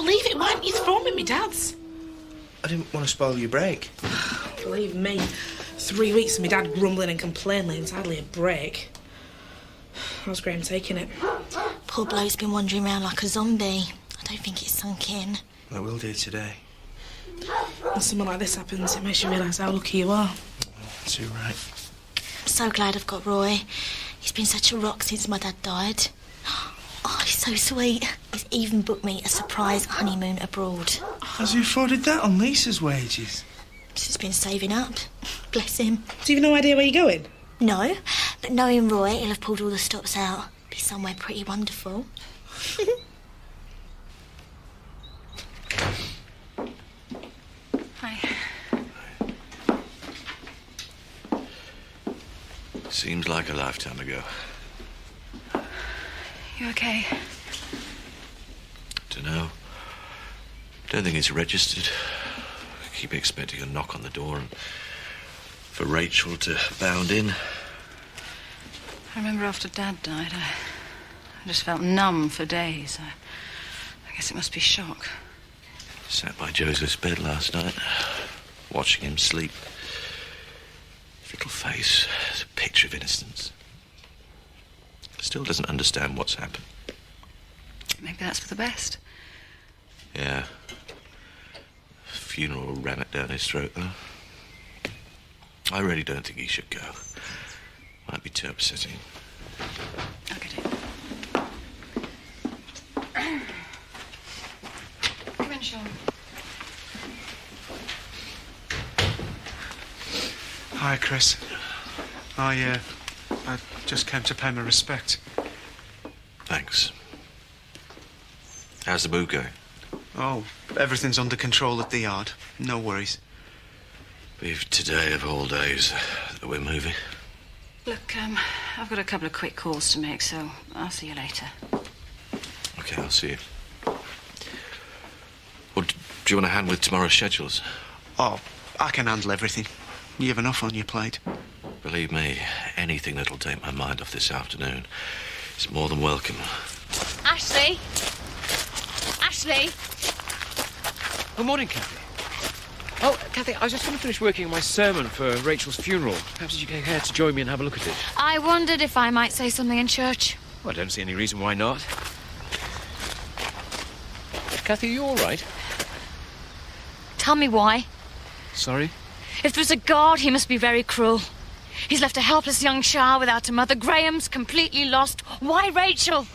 believe it. Why didn't you throw me at my dad's? I didn't want to spoil your break. Believe me, 3 weeks of my dad grumbling and complaining is hardly a break. How's Graham taking it? Poor bloke's been wandering around like a zombie. I don't think it's sunk in. I will do today. When something like this happens, it makes you realise how lucky you are. Too right. I'm so glad I've got Roy. He's been such a rock since my dad died. Oh, he's so sweet. He's even booked me a surprise honeymoon abroad. Has he afforded that on Lisa's wages? He's been saving up. Bless him. Do you have no idea where you're going? No, but knowing Roy, he'll have pulled all the stops out. Be somewhere pretty wonderful. Hi. Seems like a lifetime ago. You okay? Dunno. Don't think it's registered. I keep expecting a knock on the door and for Rachel to bound in. I remember after Dad died, I just felt numb for days. I guess it must be shock. Sat by Joseph's bed last night, watching him sleep. His little face is a picture of innocence. Still doesn't understand what's happened. Maybe that's for the best. Yeah. Funeral ran it down his throat, though. I really don't think he should go. Might be too upsetting. I'll get it. Come in, Sean. Hi, Chris. I just came to pay my respect. Thanks. How's the move going? Oh, everything's under control at the yard. No worries. We've today of all days that we're moving. Look, I've got a couple of quick calls to make, so I'll see you later. Okay, I'll see you. Well, do you want a hand with tomorrow's schedules? Oh, I can handle everything. You have enough on your plate. Believe me, anything that'll take my mind off this afternoon is more than welcome. Ashley! Ashley! Good morning, Kathy. Oh, Kathy, I was just going to finish working on my sermon for Rachel's funeral. Perhaps you care to join me and have a look at it? I wondered if I might say something in church. Well, I don't see any reason why not. Kathy, are you all right? Tell me why. Sorry? If there's a God, he must be very cruel. He's left a helpless young child without a mother. Graham's completely lost. Why Rachel?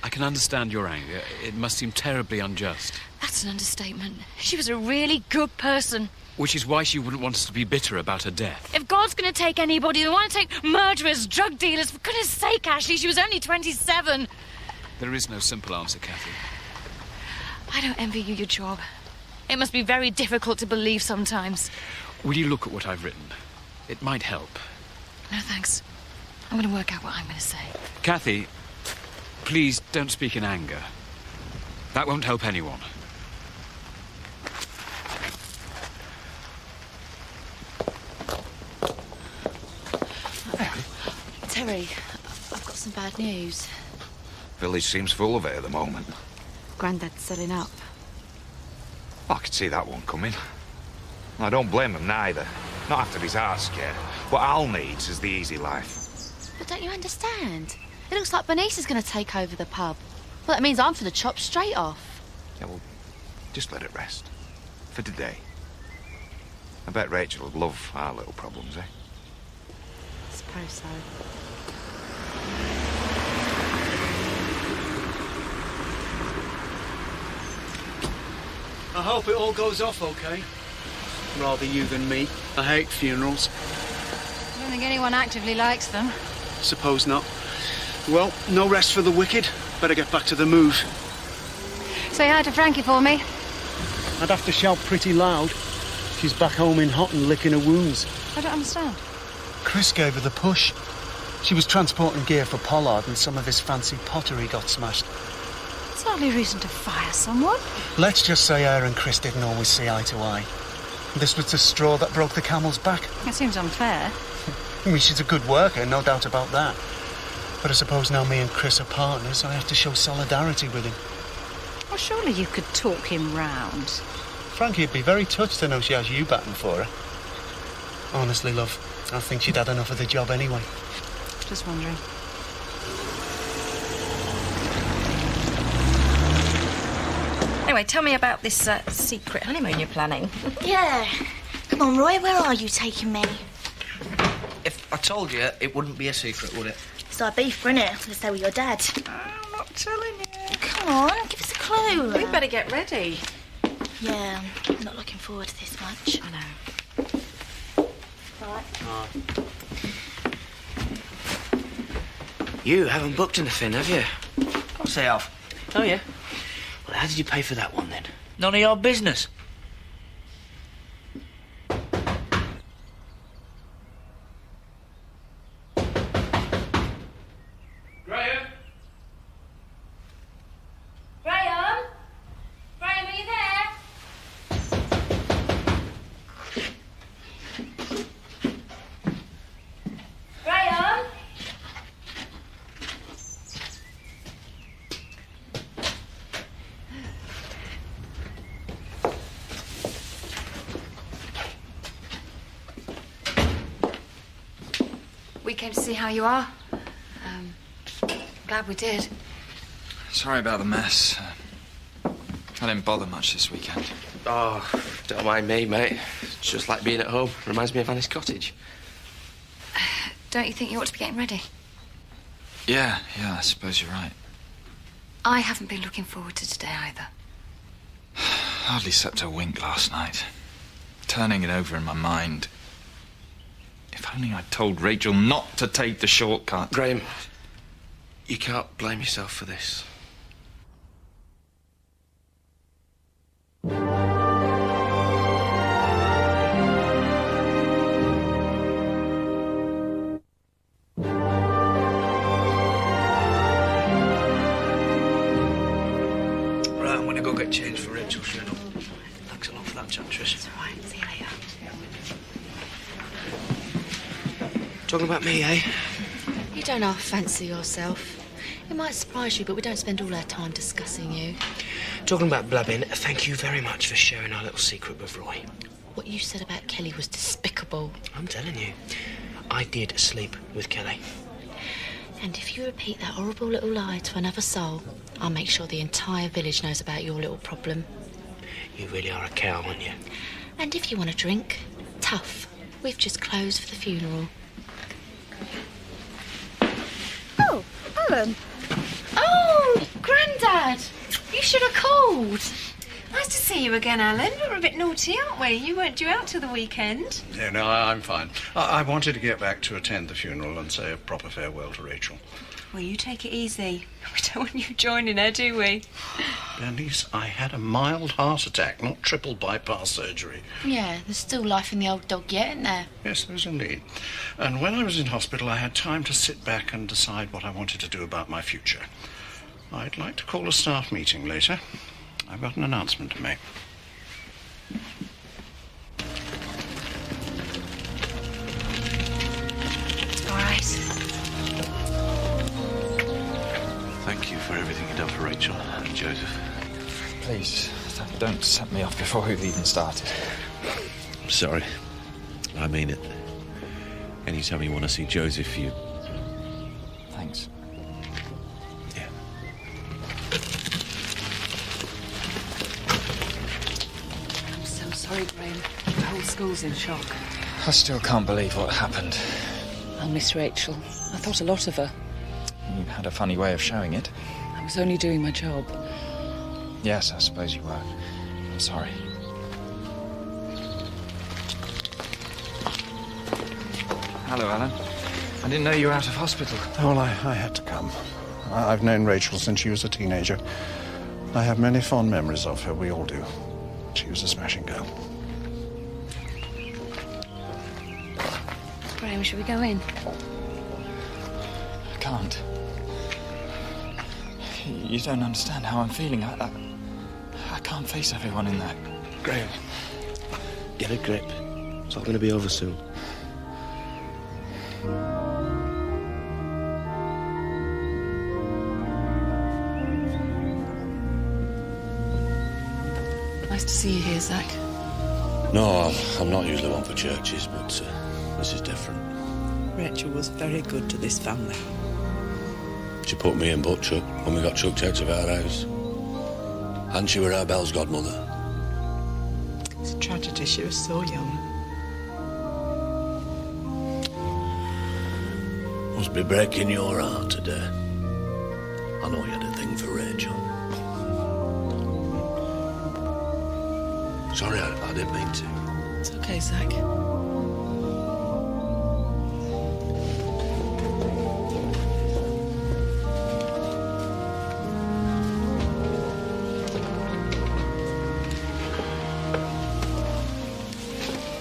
I can understand your anger. It must seem terribly unjust. That's an understatement. She was a really good person. Which is why she wouldn't want us to be bitter about her death. If God's going to take anybody, then why not take murderers, drug dealers? For goodness sake, Ashley, she was only 27. There is no simple answer, Kathy. I don't envy you your job. It must be very difficult to believe sometimes. Will you look at what I've written? It might help. No, thanks. I'm going to work out what I'm going to say. Kathy, please don't speak in anger. That won't help anyone. Terry, I've got some bad news. Village seems full of it at the moment. Grandad's selling up. I could see that one coming. I don't blame him neither. Not after his heart scare. What Al needs is the easy life. But don't you understand? It looks like Bernice is going to take over the pub. Well, that means I'm for the chop straight off. Yeah, well, just let it rest. For today. I bet Rachel would love our little problems, eh? I suppose so. I hope it all goes off okay. Rather you than me. I hate funerals. I don't think anyone actively likes them. Suppose not. Well, no rest for the wicked. Better get back to the move. Say hi to Frankie for me. I'd have to shout pretty loud. She's back home in Houghton licking her wounds. I don't understand. Chris gave her the push. She was transporting gear for Pollard and some of his fancy pottery got smashed. It's hardly reason to fire someone. Let's just say her and Chris didn't always see eye to eye. This was the straw that broke the camel's back. That seems unfair. I mean, she's a good worker, no doubt about that. But I suppose now me and Chris are partners, I have to show solidarity with him. Well, surely you could talk him round. Frankie'd be very touched to know she has you batting for her. Honestly, love, I think she'd had enough of the job anyway. Just wondering. Anyway, tell me about this secret honeymoon you're planning. Yeah. Come on, Roy, where are you taking me? If I told you, it wouldn't be a secret, would it? It's like beef, innit? Let's stay with your dad. I'm not telling you. Come on, give us a clue. We better get ready. Yeah, I'm not looking forward to this much. I know. You haven't booked anything, have you? Of course they have. Oh, yeah? Well, how did you pay for that one, then? None of your business. Graham? Graham? Graham, are you there? Graham? We came to see how you are. Glad we did. Sorry about the mess. I didn't bother much this weekend. Oh, don't mind me, mate. It's just like being at home. Reminds me of Annie's cottage. Don't you think you ought to be getting ready? Yeah, I suppose you're right. I haven't been looking forward to today either. Hardly slept a wink last night. Turning it over in my mind. If only I'd told Rachel not to take the shortcut. Graham, you can't blame yourself for this. Right, I'm gonna go get changed for Rachel's funeral. Thanks a lot for that, Chantress. It's all right. See you later. Talking about me, eh? You don't half fancy yourself. It might surprise you, but we don't spend all our time discussing you. Talking about blabbing, thank you very much for sharing our little secret with Roy. What you said about Kelly was despicable. I'm telling you, I did sleep with Kelly. And if you repeat that horrible little lie to another soul, I'll make sure the entire village knows about your little problem. You really are a cow, aren't you? And if you want a drink, tough. We've just closed for the funeral. Oh, Alan. Oh, Grandad! You should have called. Nice to see you again, Alan. We're a bit naughty, aren't we? You weren't due out till the weekend. Yeah, no, I'm fine. I wanted to get back to attend the funeral and say a proper farewell to Rachel. Well, you take it easy. We don't want you joining her, do we? Bernice, I had a mild heart attack, not triple bypass surgery. Yeah, there's still life in the old dog yet, isn't there? Yes, there is indeed. And when I was in hospital, I had time to sit back and decide what I wanted to do about my future. I'd like to call a staff meeting later. I've got an announcement to make. All right. Thank you for everything you've done for Rachel and Joseph. Please, don't set me off before we've even started. I'm sorry. I mean it. Anytime you want to see Joseph, you... Thanks. Yeah. I'm so sorry, Graham. The whole school's in shock. I still can't believe what happened. I'll miss Rachel. I thought a lot of her. You had a funny way of showing it. I was only doing my job. Yes, I suppose you were. I'm sorry. Hello, Alan. I didn't know you were out of hospital. Well, I had to come. I've known Rachel since she was a teenager. I have many fond memories of her. We all do. She was a smashing girl. Graham, shall we go in? I can't. You don't understand how I'm feeling. I can't face everyone in there. Graham, get a grip. It's all going to be over soon. Nice to see you here, Zach. No, I'm not usually one for churches, but this is different. Rachel was very good to this family. She put me and Butch up when we got chucked out of our house. And she were our Belle's godmother. It's a tragedy she was so young. Must be breaking your heart today. I know you had a thing for Rachel. Sorry, I didn't mean to. It's okay, Zach.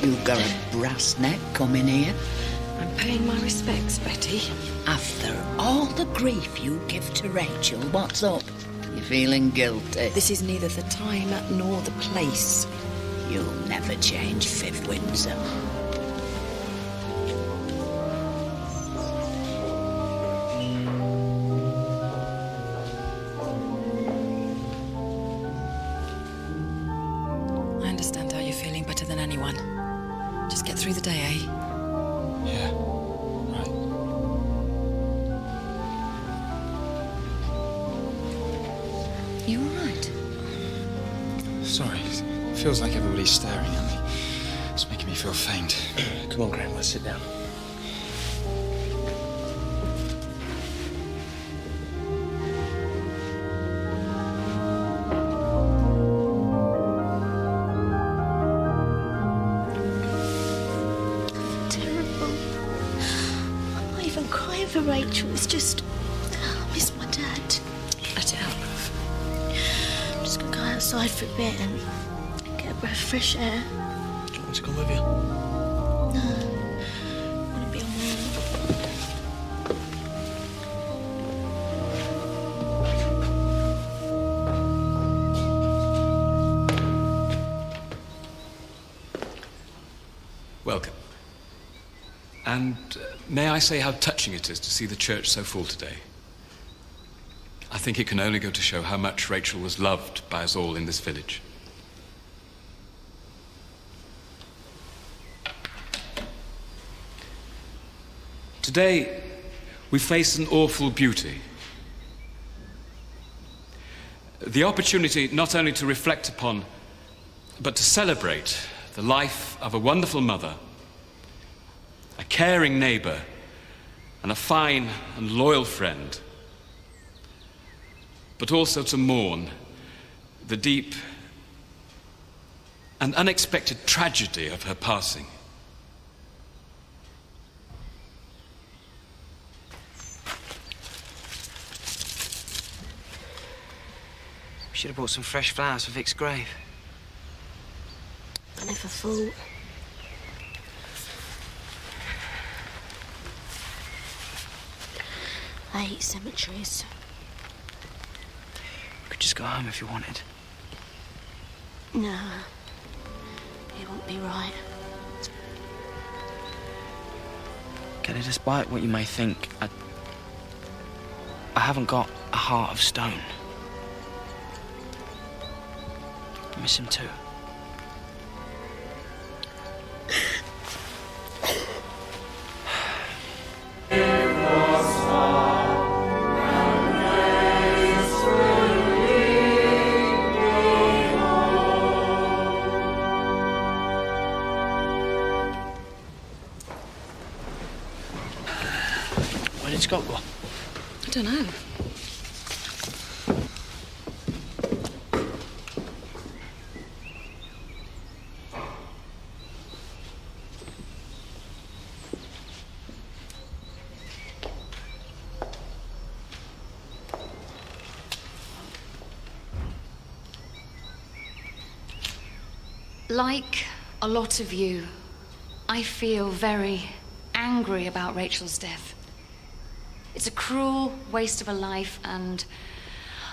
You've got a brass neck coming here. I'm paying my respects, Betty. After all the grief you give to Rachel, what's up? You feeling guilty? This is neither the time nor the place. You'll never change, Viv Windsor. I understand how you're feeling better than anyone. Just get through the day, eh? Yeah, right. You all right? Sorry, it feels like everybody's staring at me. It's making me feel faint. Come on, Graham, let's sit down. Terrible. I'm not even crying for Rachel. It's just, I miss my dad. Let it out. I'm just gonna go outside for a bit and get a breath of fresh air. Do you want me to come with you? No, I want to be on my own. Welcome. And may I say how touching it is to see the church so full today? I think it can only go to show how much Rachel was loved by us all in this village. Today, we face an awful beauty. The opportunity not only to reflect upon, but to celebrate the life of a wonderful mother, a caring neighbour, and a fine and loyal friend, but also to mourn the deep and unexpected tragedy of her passing. We should have bought some fresh flowers for Vic's grave. I never thought. I hate cemeteries. We could just go home if you wanted. No, it won't be right. Kelly, despite what you may think, I haven't got a heart of stone. I miss him too. Where did Scott go? I don't know. Like a lot of you, I feel very angry about Rachel's death. It's a cruel waste of a life, and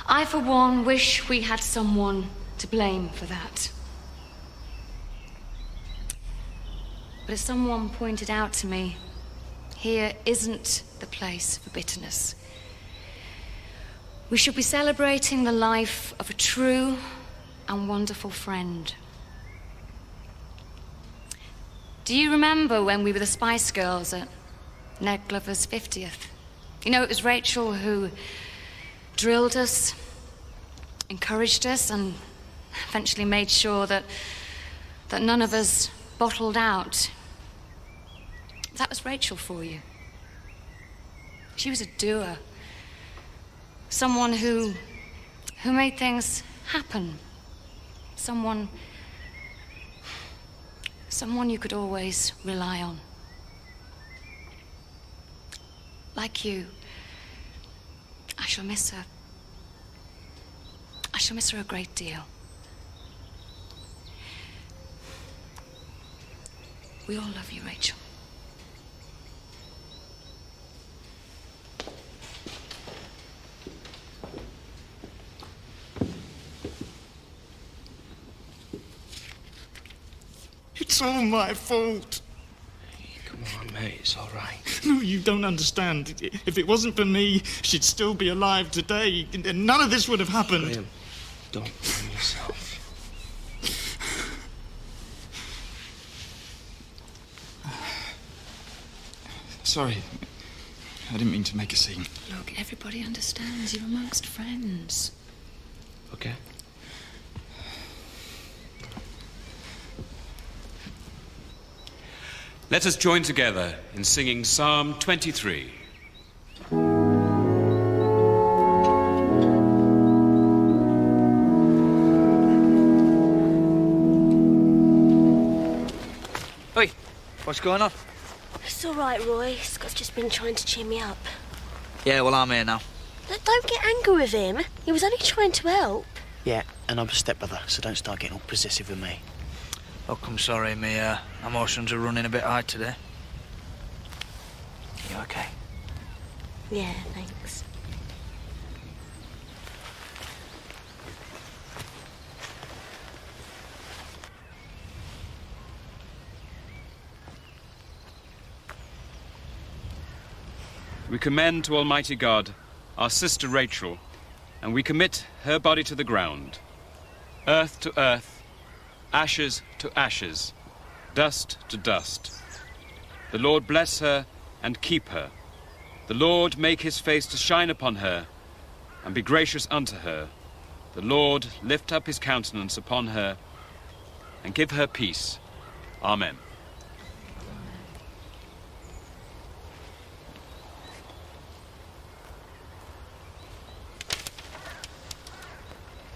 I, for one, wish we had someone to blame for that. But as someone pointed out to me, here isn't the place for bitterness. We should be celebrating the life of a true and wonderful friend. Do you remember when we were the Spice Girls at Ned Glover's 50th? You know, it was Rachel who drilled us, encouraged us, and eventually made sure that none of us bottled out. That was Rachel for you. She was a doer. Someone who made things happen. Someone you could always rely on. Like you, I shall miss her. I shall miss her a great deal. We all love you, Rachel. It's all my fault. Come on, mate, it's all right. No, you don't understand. If it wasn't for me, she'd still be alive today. None of this would have happened. Graham, don't blame yourself. Sorry. I didn't mean to make a scene. Look, everybody understands. You're amongst friends. Okay. Let us join together in singing Psalm 23. Oi, what's going on? It's all right, Roy. Scott's just been trying to cheer me up. Yeah, well, I'm here now. Don't get angry with him. He was only trying to help. Yeah, and I'm a stepbrother, so don't start getting all possessive with me. Look, I'm sorry, my emotions are running a bit high today. You okay? Yeah, thanks. We commend to Almighty God our sister Rachel, and we commit her body to the ground, earth to earth, ashes to ashes, dust to dust. The Lord bless her and keep her. The Lord make his face to shine upon her and be gracious unto her. The Lord lift up his countenance upon her and give her peace. Amen.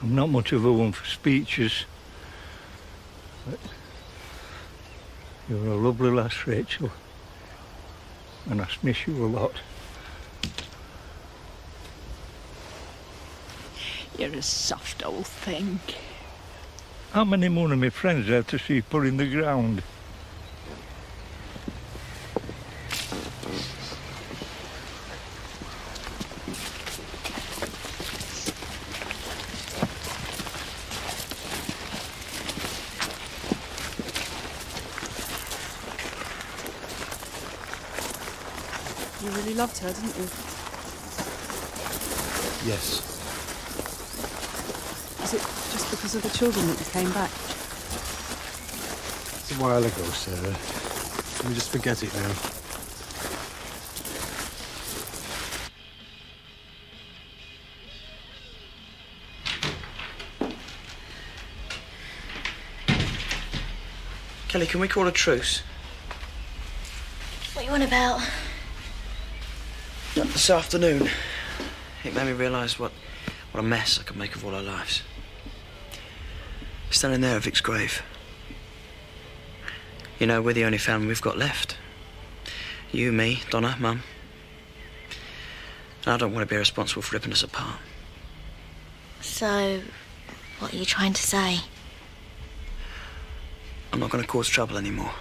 I'm not much of a one for speeches, but you're a lovely lass, Rachel, and I miss you a lot. You're a soft old thing. How many more of my friends have to see put in the ground? You really loved her, didn't you? Yes. Is it just because of the children that you came back? It's a while ago, Sarah. Can we just forget it now? Kelly, can we call a truce? What you on about? This afternoon, it made me realise what a mess I could make of all our lives. Standing there at Vic's grave. You know, we're the only family we've got left. You, me, Donna, Mum. And I don't want to be responsible for ripping us apart. So, what are you trying to say? I'm not going to cause trouble anymore.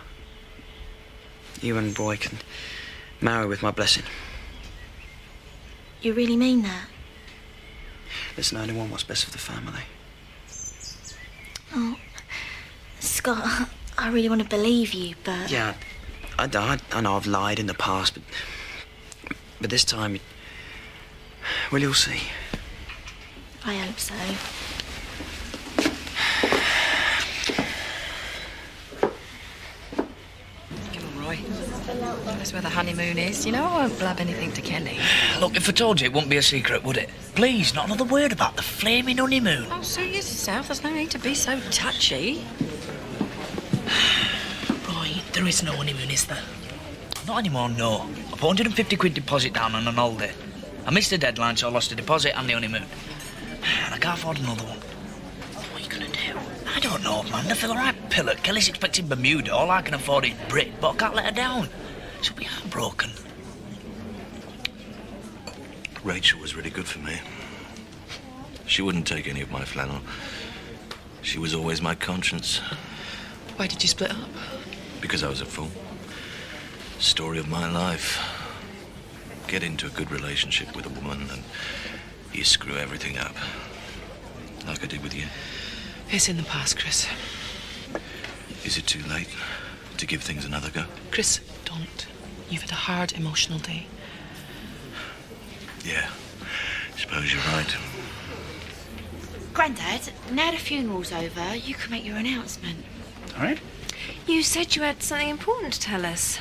You and Roy can marry with my blessing. You really mean that? Listen, I only want what's best for the family. Oh, Scott, I really want to believe you, but... Yeah, I know I've lied in the past, but this time, well, you'll see. I hope so. us where the honeymoon is. You know I won't blab anything to Kelly. Look, if I told you, it wouldn't be a secret, would it? Please, not another word about the flaming honeymoon. Oh, suit yourself. There's no need to be so touchy. Roy, there is no honeymoon, is there? Not anymore, no. I put 150 quid deposit down on an holiday. I missed the deadline, so I lost the deposit and the honeymoon. And I can't afford another one. What are you going to do? I don't know, man. I feel a right pillock. Kelly's expecting Bermuda. All I can afford is Brit, but I can't let her down. She'll be heartbroken. Rachel was really good for me. She wouldn't take any of my flannel. She was always my conscience. Why did you split up? Because I was a fool. Story of my life. Get into a good relationship with a woman and you screw everything up. Like I did with you. It's in the past, Chris. Is it too late to give things another go? Chris, don't. You've had a hard emotional day. Yeah, suppose you're right. Grandad, now the funeral's over, you can make your announcement. All right? You said you had something important to tell us.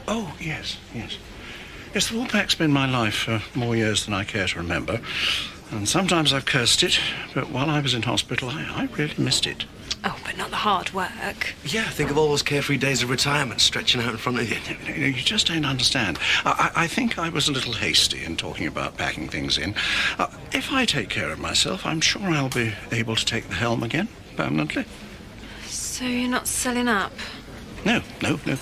Oh, yes. Yes, the Woolpack's been my life for more years than I care to remember. And sometimes I've cursed it, but while I was in hospital, I really missed it. Oh, but not the hard work. Yeah, think of all those carefree days of retirement stretching out in front of you. You just don't understand. I think I was a little hasty in talking about packing things in. If I take care of myself, I'm sure I'll be able to take the helm again, permanently. So you're not selling up? No,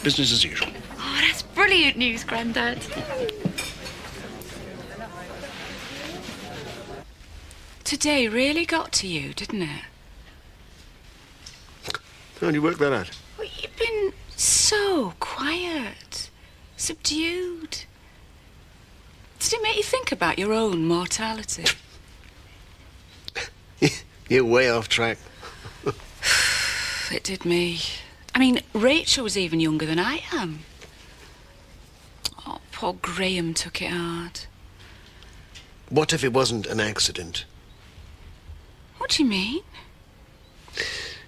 business as usual. Oh, that's brilliant news, Grandad. Today really got to you, didn't it? How do you work that out? Well, you've been so quiet, subdued. Did it make you think about your own mortality? You're way off track. It did me. I mean, Rachel was even younger than I am. Oh, poor Graham took it hard. What if it wasn't an accident? What do you mean?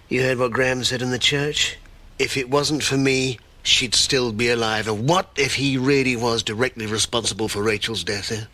You heard what Graham said in the church? If it wasn't for me, she'd still be alive. And what if he really was directly responsible for Rachel's death, eh?